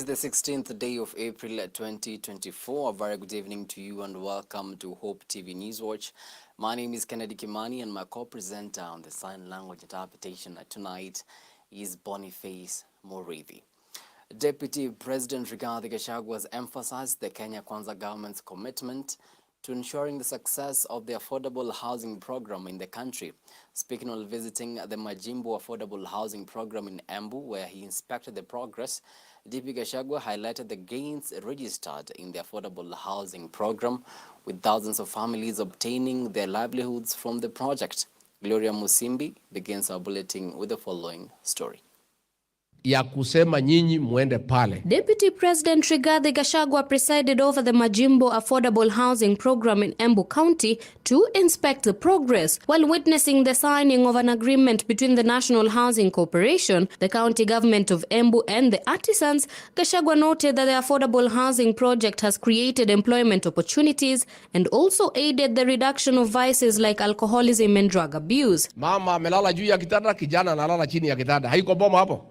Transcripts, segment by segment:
the 16th day of April 2024. A very good evening to you and welcome to Hope TV Newswatch. My name is Kimani and my co-presenter on the sign language interpretation tonight is Boniface Murithi. Deputy President Rigathi Gachagua has emphasized the Kenya Kwanza government's commitment to ensuring the success of the affordable housing program in the country. Speaking while visiting the Majimbo Affordable Housing Program in Embu, where he inspected the progress, DP Gachagua highlighted the gains registered in the affordable housing program, with thousands of families obtaining their livelihoods from the project. Gloria Musimbi begins our bulletin with the following story. Ya kusema nyinyi muende pale. Deputy President Rigathi Gachagua presided over the Majimbo Affordable Housing Program in Embu County to inspect the progress. While witnessing the signing of an agreement between the National Housing Corporation, the county government of Embu and the artisans, Gachagua noted that the affordable housing project has created employment opportunities and also aided the reduction of vices like alcoholism and drug abuse. Mama amelala juu ya kitanda, kijana analala chini ya kitanda. Haiko boma hapo.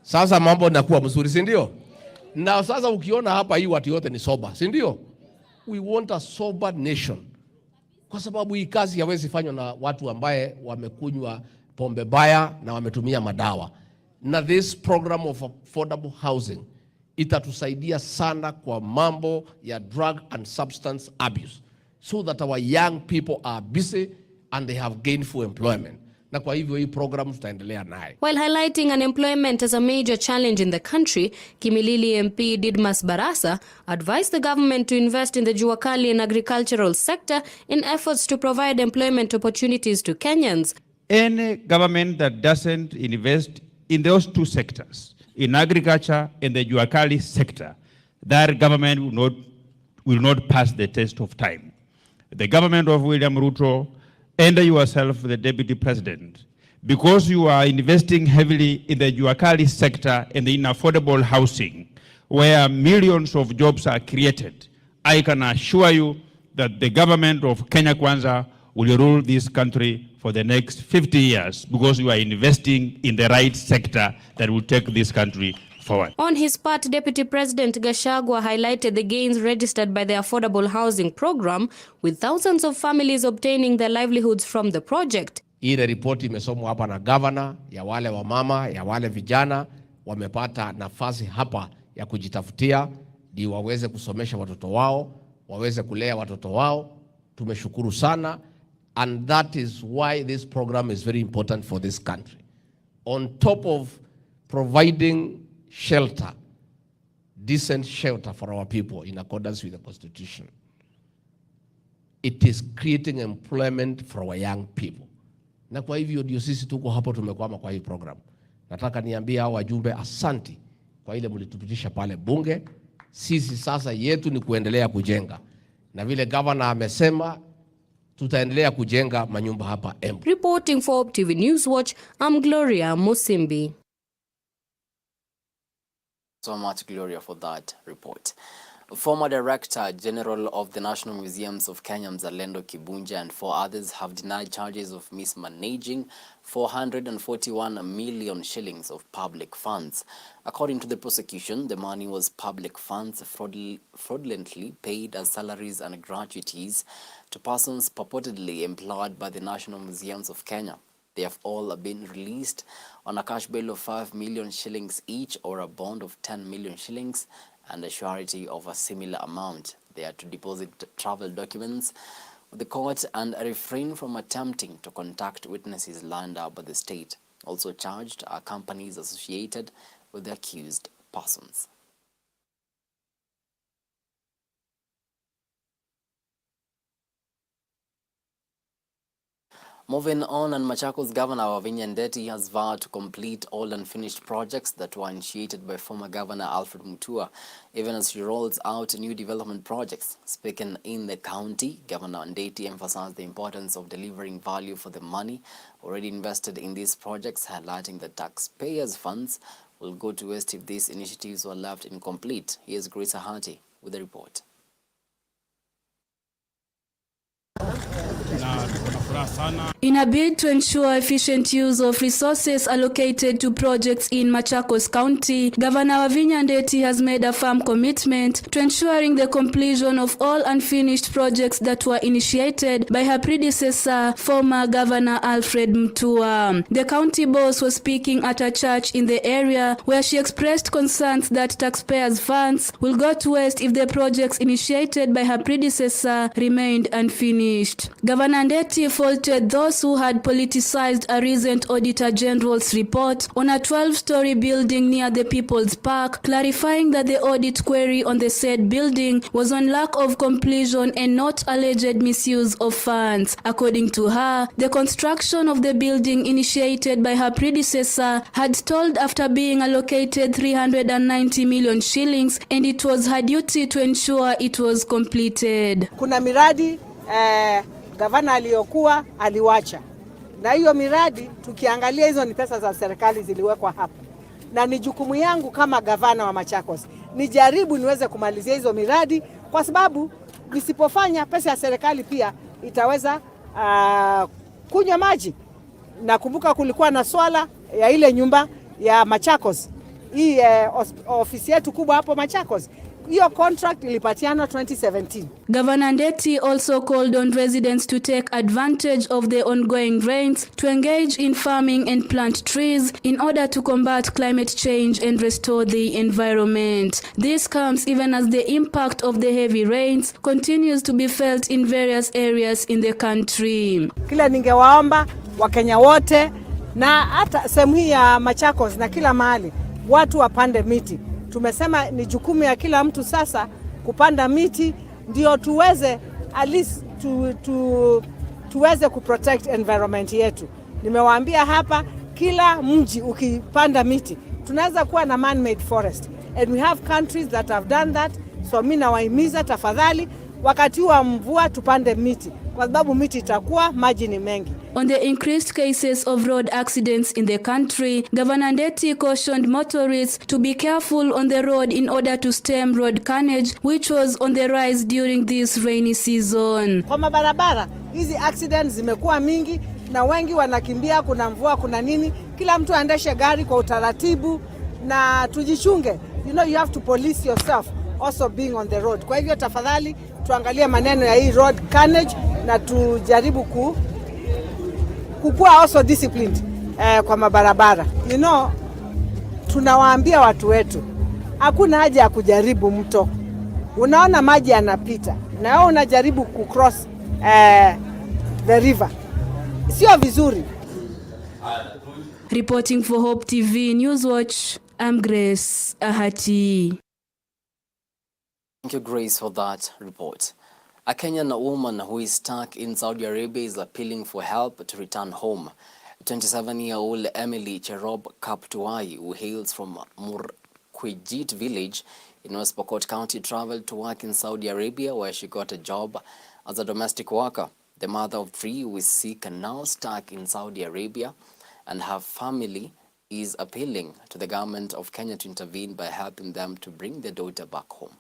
Sasa mambo nakuwa mzuri, si ndio? Na sasa ukiona hapa hii watu yote ni sober, si ndio? We want a sober nation. Kwa sababu hii kazi haiwezi fanywa na watu ambaye wamekunywa pombe baya na wametumia madawa. Na this program of affordable housing itatusaidia sana kwa mambo ya drug and substance abuse, so that our young people are busy and they have gainful employment. Na kwa hivyo hii program tutaendelea naye. While highlighting unemployment as a major challenge in the country, Kimilili MP Didmas Barasa advised the government to invest in the Juakali and agricultural sector in efforts to provide employment opportunities to Kenyans. Any government that doesn't invest in those two sectors, in agriculture and the Juakali sector, that government will not pass the test of time. The government of William Ruto and yourself, the Deputy President, because you are investing heavily in the Juakali sector and in affordable housing, where millions of jobs are created, I can assure you that the government of Kenya Kwanza will rule this country for the next 50 years, because you are investing in the right sector that will take this country forward. On his part, Deputy President Gachagua highlighted the gains registered by the affordable housing program, with thousands of families obtaining their livelihoods from the project. Ile ripoti imesomwa hapa na governor, ya wale wa mama, ya wale vijana wamepata nafasi hapa ya kujitafutia ili waweze kusomesha watoto wao, waweze kulea watoto wao. Tumeshukuru sana, and that is why this program is very important for this country. On top of providing shelter, decent shelter for our people in accordance with the Constitution, it is creating employment for our young people. Na kwa hivyo ndio sisi tuko hapo tumekwama kwa hii program. Nataka niambie hao wajumbe asanti kwa ile mlitupitisha pale bunge. Sisi sasa yetu ni kuendelea kujenga. Na vile governor amesema tutaendelea kujenga manyumba hapa Embu. Reporting for Hope TV Newswatch, I'm Gloria Musimbi. So much, Gloria, for that report. Former Director General of the National Museums of Kenya, Mzalendo Kibunja, and 4 others have denied charges of mismanaging 441 million shillings of public funds. According to the prosecution, the money was public funds fraudulently paid as salaries and gratuities to persons purportedly employed by the National Museums of Kenya. They have all been released on a cash bail of 5 million shillings each, or a bond of 10 million shillings and a surety of a similar amount. They are to deposit travel documents with the court and refrain from attempting to contact witnesses lined up by the state. Also charged are companies associated with the accused persons. Moving on, and Machakos Governor Wavinya Ndeti has vowed to complete all unfinished projects that were initiated by former Governor Alfred Mutua, even as he rolls out new development projects. Speaking in the county, Governor Ndeti emphasized the importance of delivering value for the money already invested in these projects, highlighting that taxpayers' funds will go to waste if these initiatives were left incomplete. Here's Grace Ahati with the report. In a bid to ensure efficient use of resources allocated to projects in Machakos County, Governor Wavinya Ndeti has made a firm commitment to ensuring the completion of all unfinished projects that were initiated by her predecessor, former Governor Alfred Mutua. The county boss was speaking at a church in the area where she expressed concerns that taxpayers' funds will go to waste if the projects initiated by her predecessor remained unfinished. Governor Ndeti faulted those who had politicized a recent Auditor General's report on a 12-story building near the People's Park, clarifying that the audit query on the said building was on lack of completion and not alleged misuse of funds. According to her, the construction of the building initiated by her predecessor had stalled after being allocated 390 million shillings, and it was her duty to ensure it was completed. Kuna miradi gavana aliyokuwa aliwacha, na hiyo miradi tukiangalia hizo ni pesa za serikali ziliwekwa hapo, na ni jukumu yangu kama gavana wa Machakos nijaribu niweze kumalizia hizo miradi, kwa sababu nisipofanya pesa ya serikali pia itaweza kunywa maji. Nakumbuka kulikuwa na swala ya ile nyumba ya Machakos, hii ofisi yetu kubwa hapo Machakos. Hiyo contract ilipatiana 2017. Governor Ndeti also called on residents to take advantage of the ongoing rains to engage in farming and plant trees in order to combat climate change and restore the environment. This comes even as the impact of the heavy rains continues to be felt in various areas in the country. Kila ningewaomba Wakenya wote na hata sehemu hii ya Machakos na kila mahali watu wapande miti. Tumesema ni jukumu ya kila mtu sasa kupanda miti ndio tuweze at least tuweze kuprotect environment yetu. Nimewaambia hapa kila mji ukipanda miti tunaweza kuwa na man-made forest, and we have countries that have done that. So mimi nawahimiza tafadhali wakati wa mvua tupande miti, kwa sababu miti itakuwa maji ni mengi. On the increased cases of road accidents in the country, Governor Ndeti cautioned motorists to be careful on the road in order to stem road carnage, which was on the rise during this rainy season. Kwa mabarabara hizi accidents zimekuwa mingi na wengi wanakimbia, kuna mvua kuna nini, kila mtu aendeshe gari kwa utaratibu na tujichunge. You know, you have to police yourself also being on the road. Kwa hivyo tafadhali tuangalie maneno ya hii road carnage na tujaribu kukua also disciplined kwa mabarabara. You know, tunawaambia watu wetu hakuna haja ya kujaribu mto. Unaona maji yanapita na wewe unajaribu kucross the river. Sio vizuri. Reporting for Hope TV Newswatch, I'm Grace Ahati. Thank you, Grace, for that report. A Kenyan woman who is stuck in Saudi Arabia is appealing for help to return home. 27-year-old Emily Cherob Kaptuai, who hails from Murkwijit village in West Pokot County, traveled to work in Saudi Arabia, where she got a job as a domestic worker. The mother of three, who is sick and now stuck in Saudi Arabia, and her family is appealing to the government of Kenya to intervene by helping them to bring their daughter back home.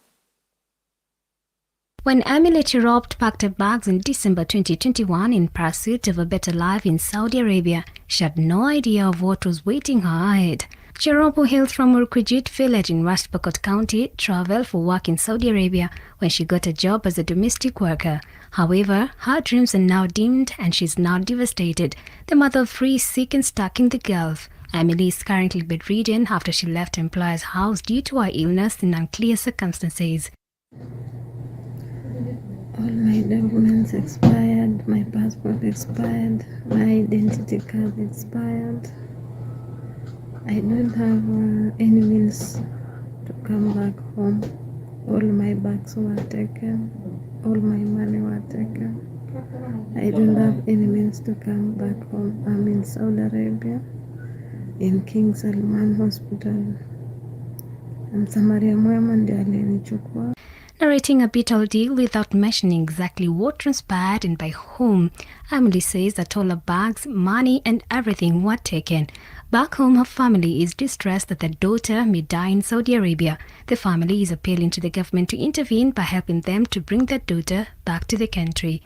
When Emily Cherob packed her bags in December 2021 in pursuit of a better life in Saudi Arabia, she had no idea of what was waiting her ahead. Cherob, who hails from Murkwijit village in West Pokot County, traveled for work in Saudi Arabia when she got a job as a domestic worker. However, her dreams are now dimmed and she's now devastated. The mother of three is sick and stuck in the Gulf. Emily is currently bedridden after she left her employer's house due to her illness in unclear circumstances. All my documents expired, my passport expired, my identity card expired. I don't have any means to come back home. All my bags were taken, all my money were taken. I don't have any means to come back home. I'm in Saudi Arabia, in King Salman Hospital. And Samaria Mwema ndiye alinichukua. Narrating a bitter ordeal without mentioning exactly what transpired and by whom, Emily says that all her bags, money and everything were taken. Back home, her family is distressed that their daughter may die in Saudi Arabia. The family is appealing to the government to intervene by helping them to bring their daughter back to the country.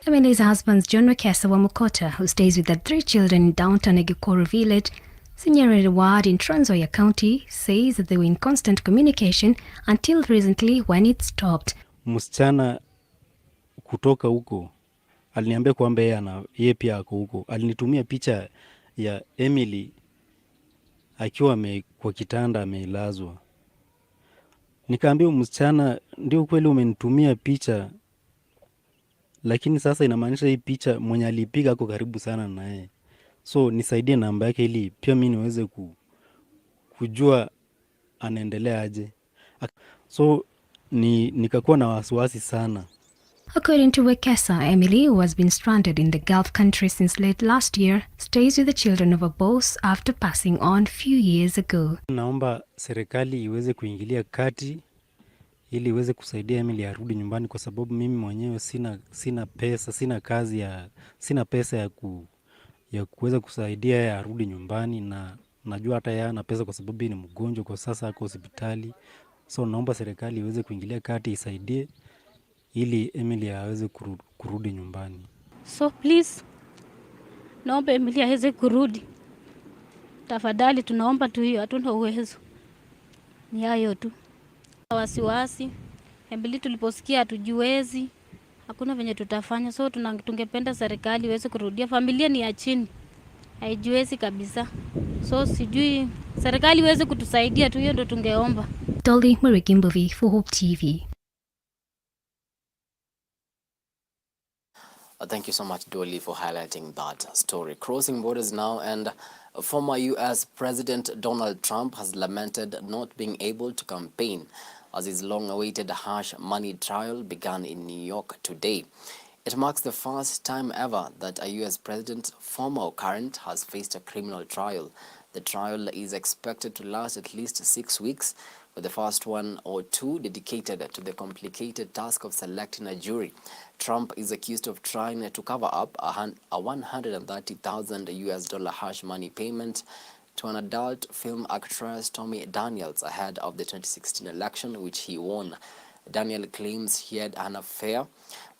Emily's husband, John Wekesa Wamukota, who stays with the 3 children in downtown Egikoro village, Senior Ward in Trans Nzoia County, says that they were in constant communication until recently when it stopped. Msichana kutoka huko aliniambia kwamba yeye pia ako huko. Alinitumia picha ya Emily akiwa kwa kitanda amelazwa. Nikaambia msichana, ndio kweli umenitumia picha, lakini sasa inamaanisha hii picha mwenye alipiga ako karibu sana na yeye. So nisaidie namba yake ili pia mimi niweze kujua anaendelea aje. So nikakuwa na wasiwasi sana. According to Wekesa, Emily, who has been stranded in the Gulf country since late last year, stays with the children of a boss after passing on few years ago. Naomba serikali iweze kuingilia kati ili iweze kusaidia Emily arudi nyumbani, kwa sababu mimi mwenyewe sina pesa, sina pesa ya kuweza kusaidia yeye arudi nyumbani, na najua hata yeye ana pesa kwa sababu ni mgonjwa kwa sasa, ako hospitali. So naomba serikali iweze kuingilia kati isaidie ili Emily aweze kurudi nyumbani. So please, naomba Emily aweze kurudi. Tafadhali tunaomba tu hiyo, hatuna uwezo. Ni hayo tu. Wasiwasi. Emily tuliposikia hatujiwezi. Hakuna venye tutafanya. So tungependa serikali iweze kurudia. Familia ni ya chini. Haijiwezi kabisa. So sijui serikali iweze kutusaidia tu, hiyo ndo tungeomba. Dolly Murigimbovi for Hope TV. Thank you so much, Dolly, for highlighting that story. Crossing borders now, and former U.S. President Donald Trump has lamented not being able to campaign as his long-awaited hush money trial began in New York today. It marks the first time ever that a U.S. president, former or current, has faced a criminal trial. The trial is expected to last at least 6 weeks, with the first 1 or 2 dedicated to the complicated task of selecting a jury. Trump is accused of trying to cover up a $130,000 hush money payment to an adult film actress, Stormy Daniels, ahead of the 2016 election, which he won. Daniel claims he had an affair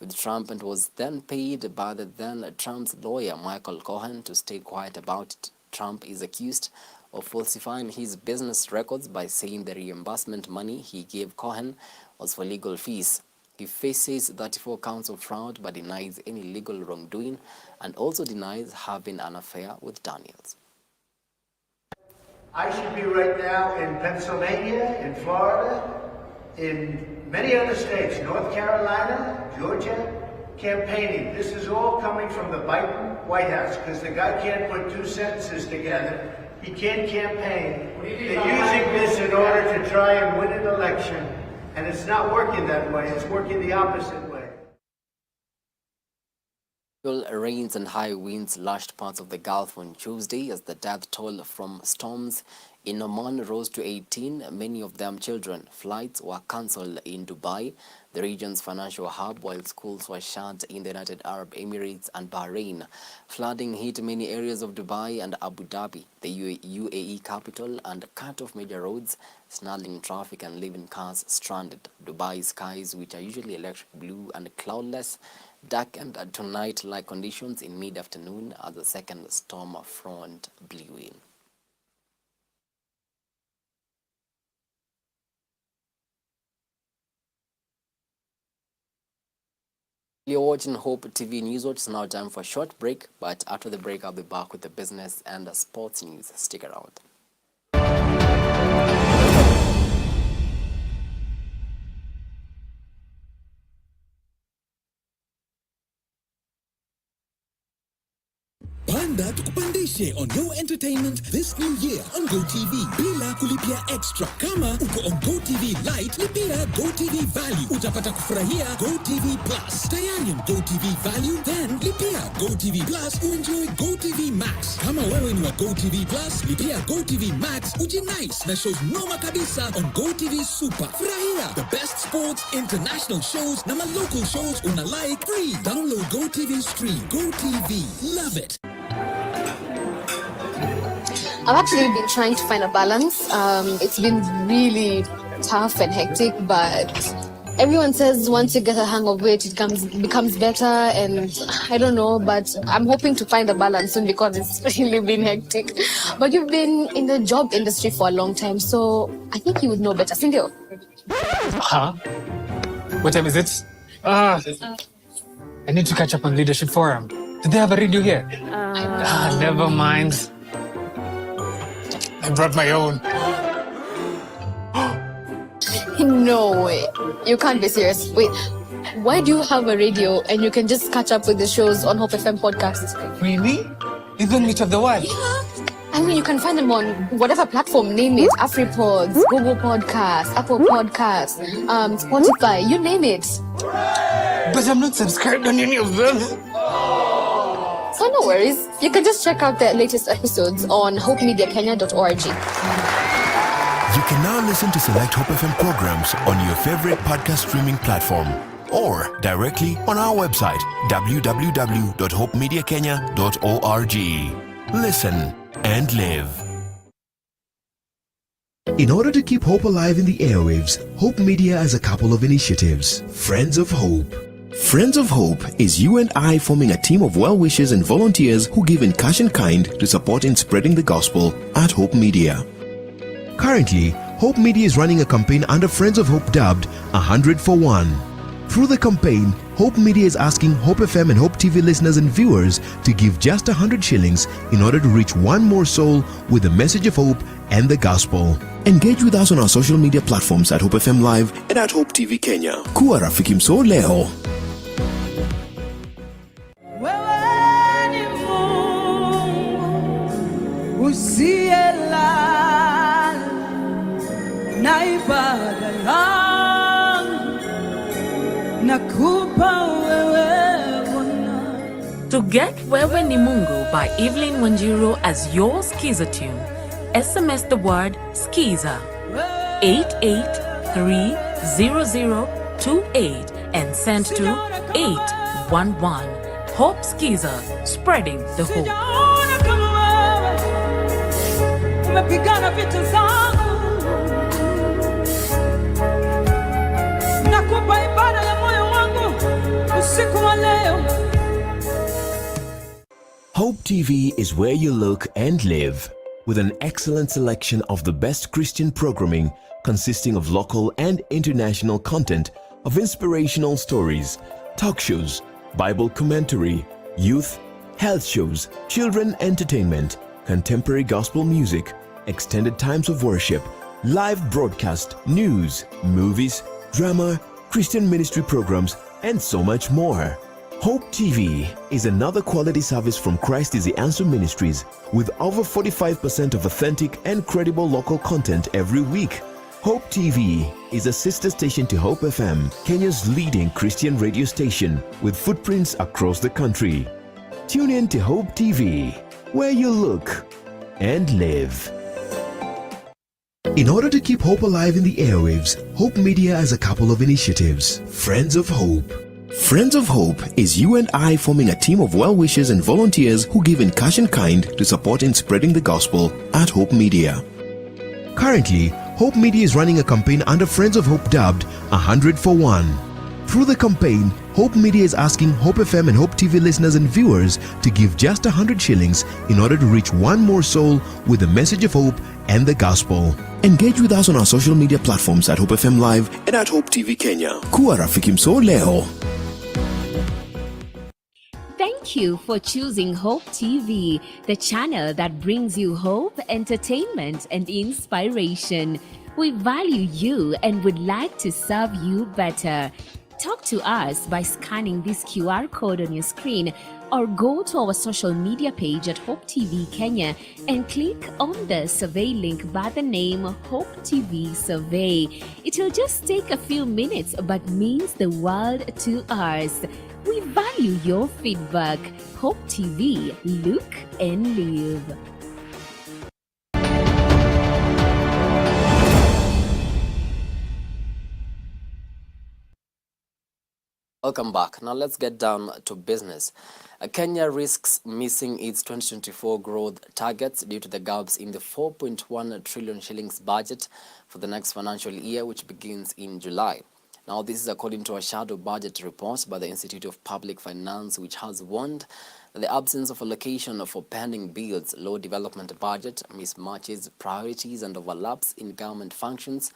with Trump and was then paid by the then Trump's lawyer, Michael Cohen, to stay quiet about it. Trump is accused of falsifying his business records by saying the reimbursement money he gave Cohen was for legal fees. He faces 34 counts of fraud but denies any legal wrongdoing and also denies having an affair with Daniels. I should be right now in Pennsylvania, in Florida, in many other states, North Carolina, Georgia, campaigning. This is all coming from the Biden White House because the guy can't put 2 sentences together. He can't campaign. They're using this in order to try and win an election, and it's not working that way. It's working the opposite way. Rains and high winds lashed parts of the Gulf on Tuesday as the death toll from storms in Oman rose to 18, many of them children. Flights were cancelled in Dubai, the region's financial hub, while schools were shut in the United Arab Emirates and Bahrain. Flooding hit many areas of Dubai and Abu Dhabi, the UAE capital, and cut off major roads, snarling traffic and leaving cars stranded. Dubai's skies, which are usually electric blue and cloudless, darkened to night-like conditions in mid-afternoon as the second storm front blew in. You're watching Hope TV Newswatch. It's now time for a short break, but after the break, I'll be back with the business and the sports news. Stick around. Panda tukupandishe on your entertainment this new year on GoTV bila kulipia extra. Kama uko on GoTV Lite, lipia GoTV Value. Utapata kufurahia GoTV Plus. Tayari on GoTV Value, then lipia GoTV Plus uenjoy GoTV Max. Kama wewe ni wa GoTV Plus, lipia GoTV Max ujinice na shows noma kabisa on GoTV Super. Furahia the best sports, international shows na local shows una like free. Download GoTV Stream. GoTV. Love it. I've actually been trying to find a balance. It's been really tough and hectic, but everyone says once you get a hang of it, it becomes better, and I don't know, but I'm hoping to find a balance soon because it's really been hectic. But you've been in the job industry for a long time, so I think you would know better, Cindy. Huh? What time is it? I need to catch up on Leadership Forum. Do they have a radio here? Never mind. I brought my own. No way. You can't be serious. Wait, why do you have a radio and you can just catch up with the shows on Hope FM podcasts? Really? Even Meet of the One? Yeah. I mean, you can find them on whatever platform, name it. AfriPods, Google Podcasts, Apple Podcasts, Spotify, you name it. But I'm not subscribed on any of them. So no worries. You can just check out their latest episodes on hopemediakenya.org. You can now listen to select Hope FM programs on your favorite podcast streaming platform or directly on our website, www.hopemediakenya.org. Listen and live. In order to keep hope alive in the airwaves, Hope Media has a couple of initiatives. Friends of Hope. Friends of Hope is you and I forming a team of well-wishers and volunteers who give in cash and kind to support in spreading the gospel at Hope Media. Currently, Hope Media is running a campaign under Friends of Hope dubbed 100 for 1. Through the campaign, Hope Media is asking Hope FM and Hope TV listeners and viewers to give just 100 shillings in order to reach one more soul with the message of hope and the gospel. Engage with us on our social media platforms at Hope FM Live and at Hope TV Kenya. Kuwa rafiki mso leo. To get Wewe ni Mungu by Evelyn Wanjiru as your Skiza tune, SMS the word Skiza 88300028 and send to 811. Hope Skiza, spreading the hope. Umepigana vita zangu, nakupa ibada ya moyo wangu usiku wa leo. Hope TV is where you look and live, with an excellent selection of the best Christian programming consisting of local and international content, of inspirational stories, talk shows, Bible commentary, youth, health shows, children entertainment, contemporary gospel music, extended times of worship, live broadcast, news, movies, drama, Christian ministry programs, and so much more. Hope TV is another quality service from Christ is the Answer Ministries, with over 45% of authentic and credible local content every week. Hope TV is a sister station to Hope FM, Kenya's leading Christian radio station, with footprints across the country. Tune in to Hope TV, where you look and live. In order to keep hope alive in the airwaves, Hope Media has a couple of initiatives. Friends of Hope. Friends of Hope is you and I forming a team of well-wishers and volunteers who give in cash and kind to support in spreading the gospel at Hope Media. Currently, Hope Media is running a campaign under Friends of Hope dubbed 100 for 1. Through the campaign, Hope Media is asking Hope FM and Hope TV listeners and viewers to give just 100 shillings in order to reach one more soul with the message of hope and the gospel. Engage with us on our social media platforms at Hope FM Live and at Hope TV Kenya. Kuwa rafiki mso leo. Thank you for choosing Hope TV, the channel that brings you hope, entertainment, and inspiration. We value you and would like to serve you better. Talk to us by scanning this QR code on your screen or go to our social media page at Hope TV Kenya and click on the survey link by the name Hope TV Survey. It will just take a few minutes but means the world to us. We value your feedback. Hope TV, look and live. Welcome back. Now let's get down to business. Kenya risks missing its 2024 growth targets due to the gaps in the 4.1 trillion shillings budget for the next financial year, which begins in July. Now, this is according to a shadow budget report by the Institute of Public Finance, which has warned that the absence of allocation for pending bills, low development budget, mismatches, priorities, and overlaps in government functions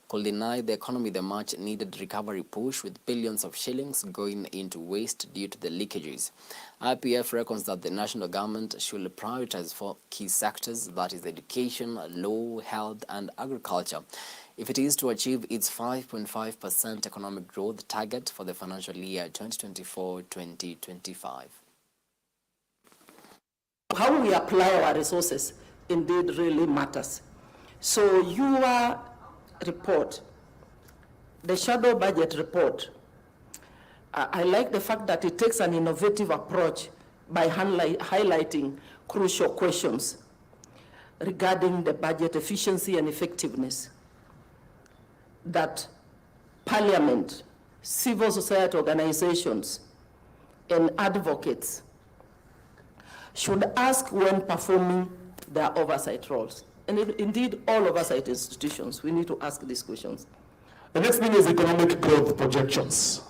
could deny the economy the much-needed recovery push, with billions of shillings going into waste due to the leakages. IPF reckons that the national government should prioritize 4 key sectors, that is education, law, health, and agriculture, if it is to achieve its 5.5% economic growth target for the financial year 2024-2025. How we apply our resources indeed really matters. So your report, the shadow budget report, I like the fact that it takes an innovative approach by highlighting crucial questions regarding the budget efficiency and effectiveness that Parliament, civil society organizations, and advocates should ask when performing their oversight roles. And indeed, all oversight institutions, we need to ask these questions. The next thing is economic growth projections.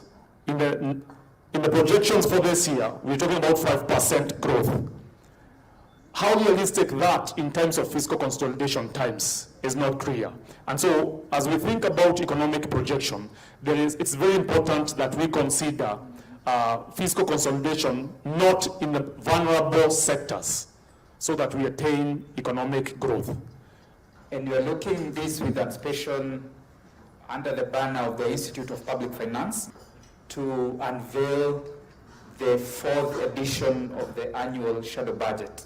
In the projections for this year, we're talking about 5% growth. How realistic that in terms of fiscal consolidation times is not clear. And so, as we think about economic projection, it's very important that we consider fiscal consolidation not in the vulnerable sectors, so that we attain economic growth. And we are looking this with anticipation under the banner of the Institute of Public Finance to unveil the 4th edition of the annual shadow budget.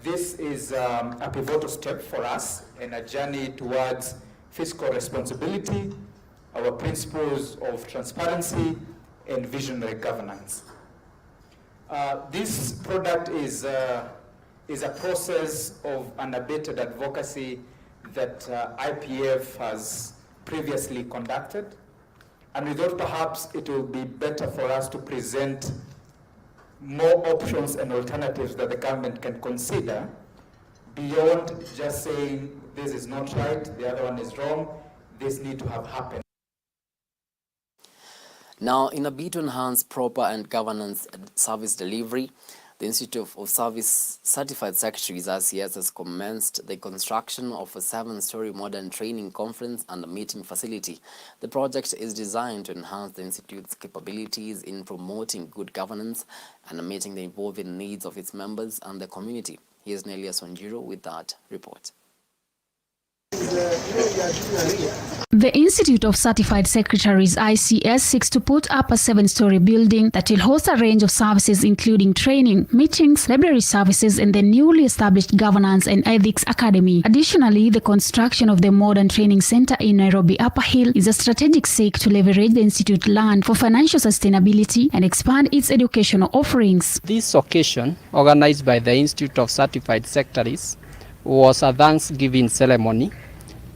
This is a pivotal step for us in a journey towards fiscal responsibility, our principles of transparency, and visionary governance. This product is a process of unabated advocacy that IPF has previously conducted, and we thought perhaps it will be better for us to present more options and alternatives that the government can consider beyond just saying this is not right, the other one is wrong, this need to have happened. Now, in a bid to enhance proper and governance service delivery, the Institute of Service Certified Secretaries (ICS) has commenced the construction of a 7-story modern training conference and meeting facility. The project is designed to enhance the Institute's capabilities in promoting good governance and meeting the evolving needs of its members and the community. Here's Nelias Wanjiru with that report. The Institute of Certified Secretaries (ICS) seeks to put up a 7-story building that will host a range of services including training, meetings, library services, and the newly established Governance and Ethics Academy. Additionally, the construction of the modern training center in Nairobi Upper Hill is a strategic seek to leverage the Institute land for financial sustainability and expand its educational offerings. This occasion, organized by the Institute of Certified Secretaries, was a Thanksgiving ceremony.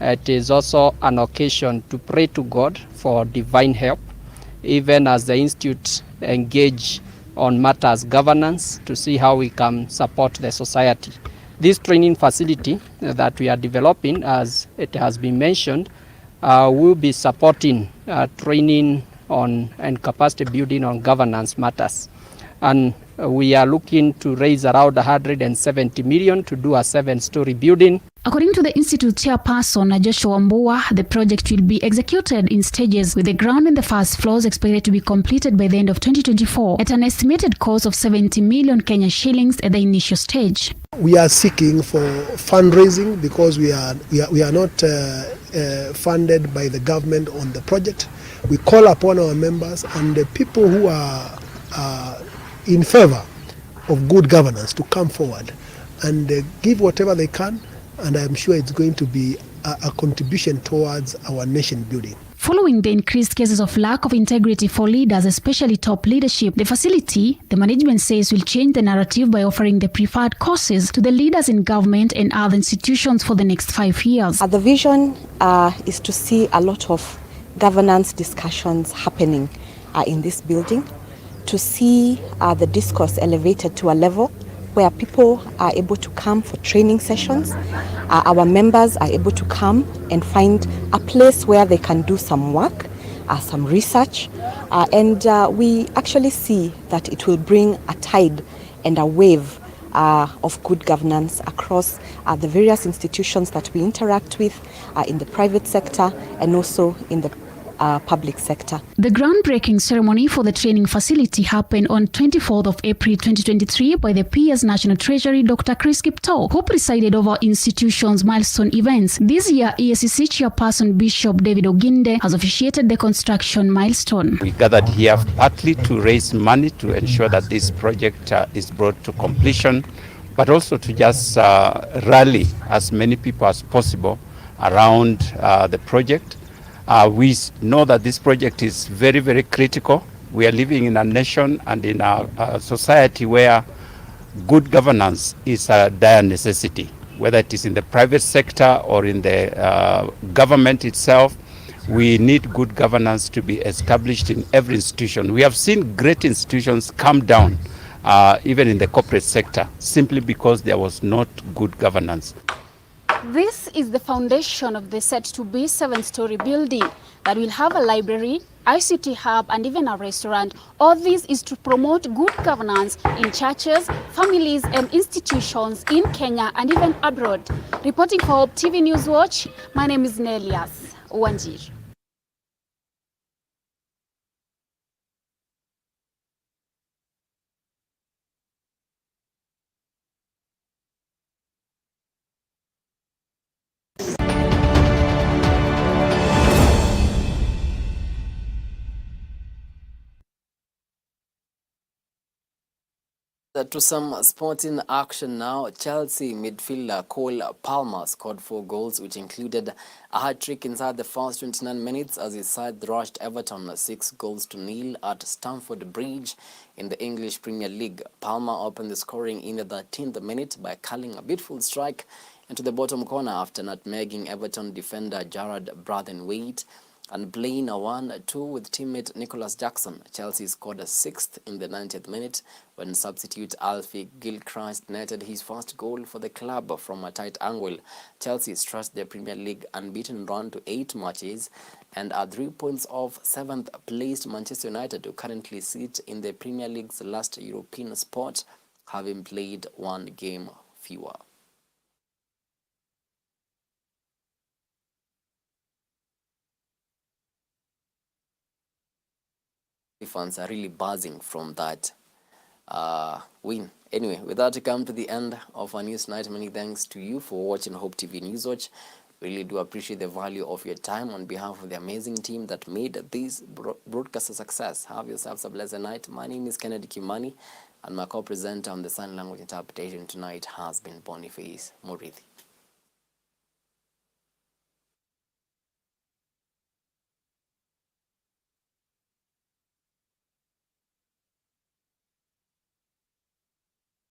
It is also an occasion to pray to God for divine help, even as the Institute engage on matters governance to see how we can support the society. This training facility that we are developing, as it has been mentioned, will be supporting training on and capacity building on governance matters. And we are looking to raise around 170 million to do a 7-story building. According to the Institute chairperson, Joshua Mbua, the project will be executed in stages, with the ground and the first floors expected to be completed by the end of 2024 at an estimated cost of 70 million Kenya shillings at the initial stage. We are seeking for fundraising because we are not funded by the government on the project. We call upon our members and the people who are in favor of good governance to come forward and give whatever they can, and I'm sure it's going to be a contribution towards our nation building. Following the increased cases of lack of integrity for leaders, especially top leadership, the facility, the management says, will change the narrative by offering the preferred courses to the leaders in government and other institutions for the next 5 years. The vision is to see a lot of governance discussions happening in this building, to see the discourse elevated to a level where people are able to come for training sessions. Our members are able to come and find a place where they can do some work some research, and we actually see that it will bring a tide and a wave of good governance across the various institutions that we interact with in the private sector and also in the public sector. The groundbreaking ceremony for the training facility happened on 24th of April 2023 by the PS National Treasury Dr. Chris Kiptoo, who presided over institution's milestone events. This year, EACC Chairperson Bishop David Oginde has officiated the construction milestone. We gathered here partly to raise money to ensure that this project is brought to completion, but also to just rally as many people as possible around the project. We know that this project is very, very critical. We are living in a nation and in a society where good governance is a dire necessity, whether it is in the private sector or in the government itself. We need good governance to be established in every institution. We have seen great institutions come down, even in the corporate sector, simply because there was not good governance. This is the foundation of the set-to-be 7-story building that will have a library, ICT hub, and even a restaurant. All this is to promote good governance in churches, families, and institutions in Kenya and even abroad. Reporting for Hope TV Newswatch, my name is Nelias Wanjir. To some sporting action now. Chelsea midfielder Cole Palmer scored 4 goals, which included a hat-trick inside the first 29 minutes as his side thrashed Everton 6-0 at Stamford Bridge in the English Premier League. Palmer opened the scoring in the 13th minute by curling a beautiful strike into the bottom corner after nutmegging Everton defender Jared Brathwaite and playing a 1-2 with teammate Nicholas Jackson. Chelsea scored a 6th in the 90th minute when substitute Alfie Gilchrist netted his first goal for the club from a tight angle. Chelsea stretched their Premier League unbeaten run to 8 matches and are 3 points off 7th placed Manchester United, who currently sit in the Premier League's last European spot, having played 1 game fewer. Fans are really buzzing from that win. Anyway, with that, we come to the end of our news tonight. Many thanks to you for watching Hope TV Newswatch. Really do appreciate the value of your time. On behalf of the amazing team that made this broadcast a success, have yourselves a blessed night. My name is Kimani, and my co-presenter on the sign language interpretation tonight has been Boniface Murithi.